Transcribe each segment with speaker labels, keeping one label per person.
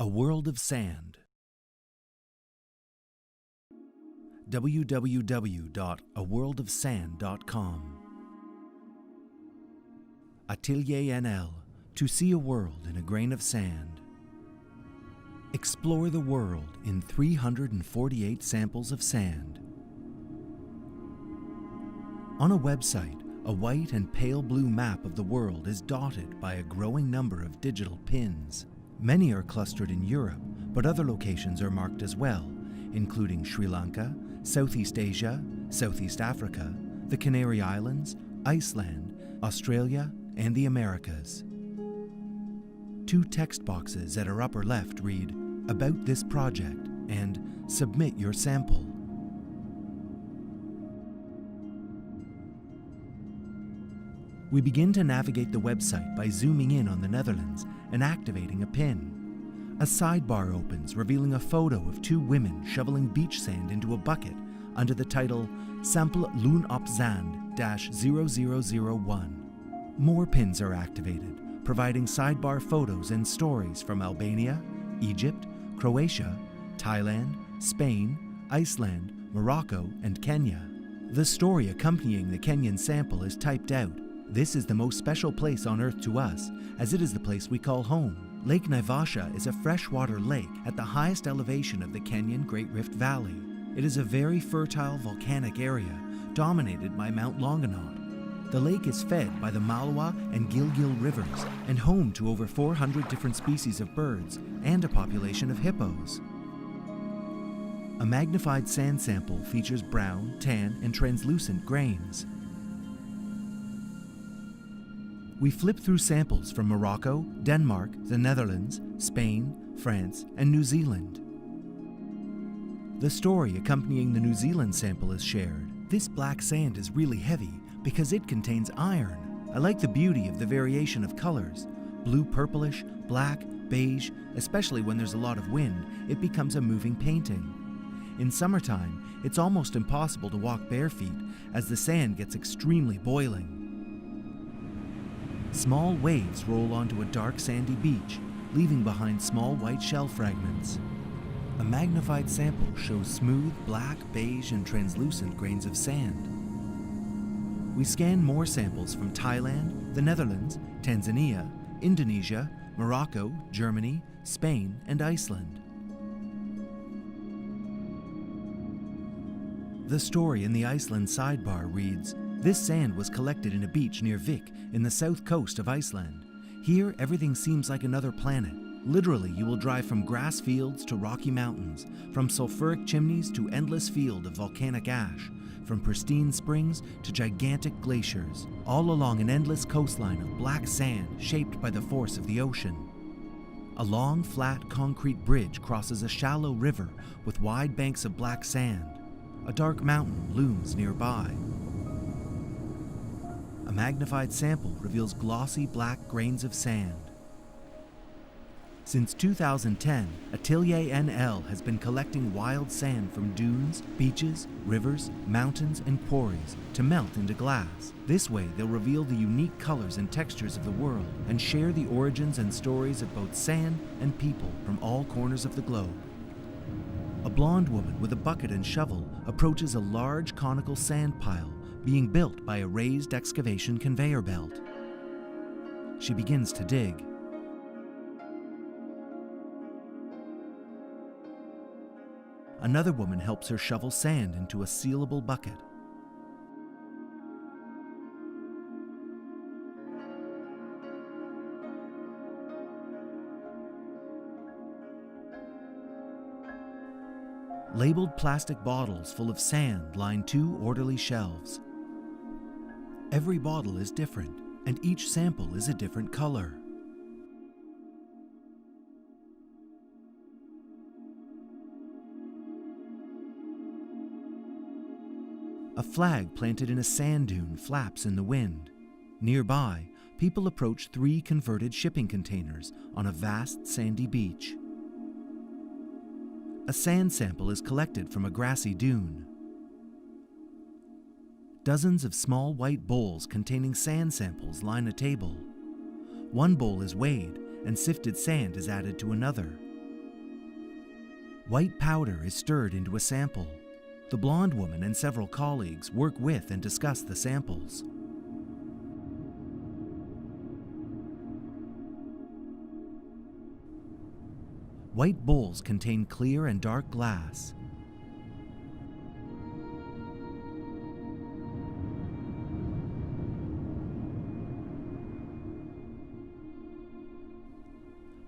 Speaker 1: A World of Sand. www.aworldofsand.com. Atelier NL, to see a world in a grain of sand. Explore the world in 348 samples of sand. On a website, a white and pale blue map of the world is dotted by a growing number of digital pins. Many are clustered in Europe, but other locations are marked as well, including Sri Lanka, Southeast Asia, Southeast Africa, the Canary Islands, Iceland, Australia, and the Americas. Two text boxes at our upper left read, "About this project" and "Submit your sample." We begin to navigate the website by zooming in on the Netherlands and activating a pin. A sidebar opens, revealing a photo of two women shoveling beach sand into a bucket under the title Sample Loon op Zand -0001. More pins are activated, providing sidebar photos and stories from Albania, Egypt, Croatia, Thailand, Spain, Iceland, Morocco, and Kenya. The story accompanying the Kenyan sample is typed out. "This is the most special place on Earth to us, as it is the place we call home." Lake Naivasha is a freshwater lake at the highest elevation of the Kenyan Great Rift Valley. It is a very fertile volcanic area, dominated by Mount Longonot. The lake is fed by the Malwa and Gilgil rivers, and home to over 400 different species of birds, and a population of hippos. A magnified sand sample features brown, tan, and translucent grains. We flip through samples from Morocco, Denmark, the Netherlands, Spain, France, and New Zealand. The story accompanying the New Zealand sample is shared. "This black sand is really heavy because it contains iron. I like the beauty of the variation of colors. Blue purplish, black, beige, especially when there's a lot of wind, it becomes a moving painting. In summertime, it's almost impossible to walk bare feet as the sand gets extremely boiling. Small waves roll onto a dark sandy beach, leaving behind small white shell fragments. A magnified sample shows smooth black, beige, and translucent grains of sand. We scan more samples from Thailand, the Netherlands, Tanzania, Indonesia, Morocco, Germany, Spain, and Iceland. The story in the Iceland sidebar reads, "This sand was collected in a beach near Vik in the south coast of Iceland. Here, everything seems like another planet. Literally, you will drive from grass fields to rocky mountains, from sulfuric chimneys to endless field of volcanic ash, from pristine springs to gigantic glaciers, all along an endless coastline of black sand shaped by the force of the ocean. A long, flat concrete bridge crosses a shallow river with wide banks of black sand. A dark mountain looms nearby. A magnified sample reveals glossy black grains of sand." Since 2010, Atelier NL has been collecting wild sand from dunes, beaches, rivers, mountains, and quarries to melt into glass. This way, they'll reveal the unique colors and textures of the world and share the origins and stories of both sand and people from all corners of the globe. A blonde woman with a bucket and shovel approaches a large conical sand pile being built by a raised excavation conveyor belt. She begins to dig. Another woman helps her shovel sand into a sealable bucket. Labeled plastic bottles full of sand line two orderly shelves. Every bottle is different, and each sample is a different color. A flag planted in a sand dune flaps in the wind. Nearby, people approach 3 converted shipping containers on a vast sandy beach. A sand sample is collected from a grassy dune. Dozens of small white bowls containing sand samples line a table. One bowl is weighed, and sifted sand is added to another. White powder is stirred into a sample. The blonde woman and several colleagues work with and discuss the samples. White bowls contain clear and dark glass.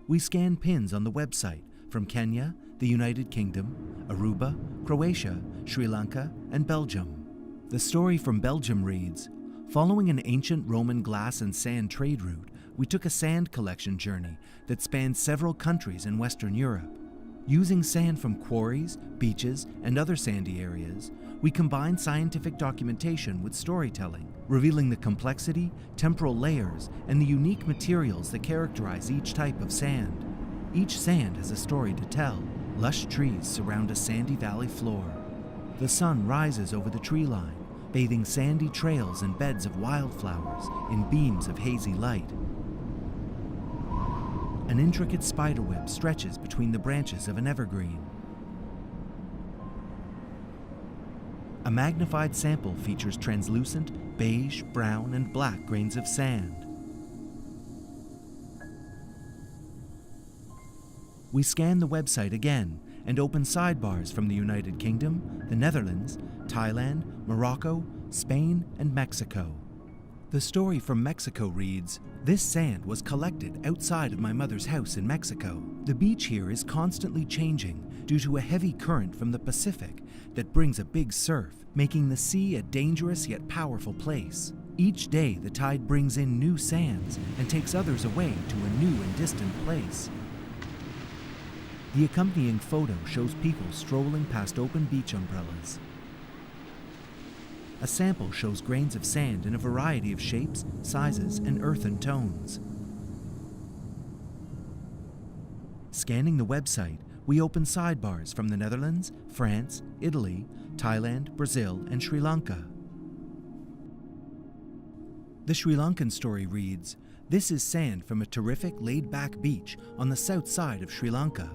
Speaker 1: We scan pins on the website from Kenya, the United Kingdom, Aruba, Croatia, Sri Lanka, and Belgium. The story from Belgium reads, following an ancient Roman glass and sand trade route, we took a sand collection journey that spanned several countries in Western Europe. Using sand from quarries, beaches, and other sandy areas, we combined scientific documentation with storytelling, revealing the complexity, temporal layers, and the unique materials that characterize each type of sand. Each sand has a story to tell. Lush trees surround a sandy valley floor. The sun rises over the tree line, bathing sandy trails and beds of wildflowers in beams of hazy light. An intricate spiderweb stretches between the branches of an evergreen. A magnified sample features translucent, beige, brown, and black grains of sand. We scan the website again and open sidebars from the United Kingdom, the Netherlands, Thailand, Morocco, Spain, and Mexico. The story from Mexico reads, this sand was collected outside of my mother's house in Mexico. The beach here is constantly changing due to a heavy current from the Pacific that brings a big surf, making the sea a dangerous yet powerful place. Each day the tide brings in new sands and takes others away to a new and distant place. The accompanying photo shows people strolling past open beach umbrellas. A sample shows grains of sand in a variety of shapes, sizes, and earthen tones. Scanning the website, we open sidebars from the Netherlands, France, Italy, Thailand, Brazil, and Sri Lanka. The Sri Lankan story reads, this is sand from a terrific laid-back beach on the south side of Sri Lanka.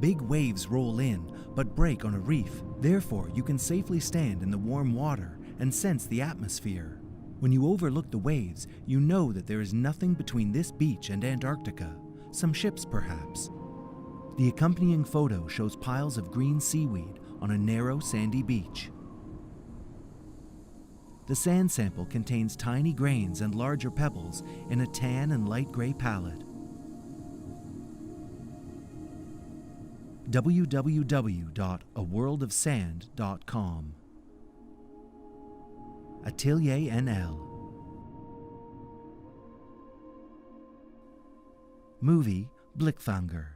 Speaker 1: Big waves roll in, but break on a reef. Therefore, you can safely stand in the warm water and sense the atmosphere. When you overlook the waves, you know that there is nothing between this beach and Antarctica. Some ships, perhaps. The accompanying photo shows piles of green seaweed on a narrow, sandy beach. The sand sample contains tiny grains and larger pebbles in a tan and light gray palette. www.aworldofsand.com. Atelier NL. Movie Blickfanger.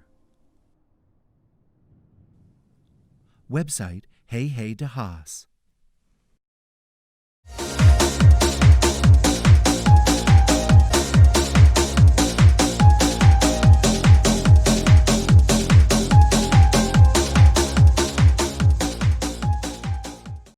Speaker 1: Website Hey Hey de Haas.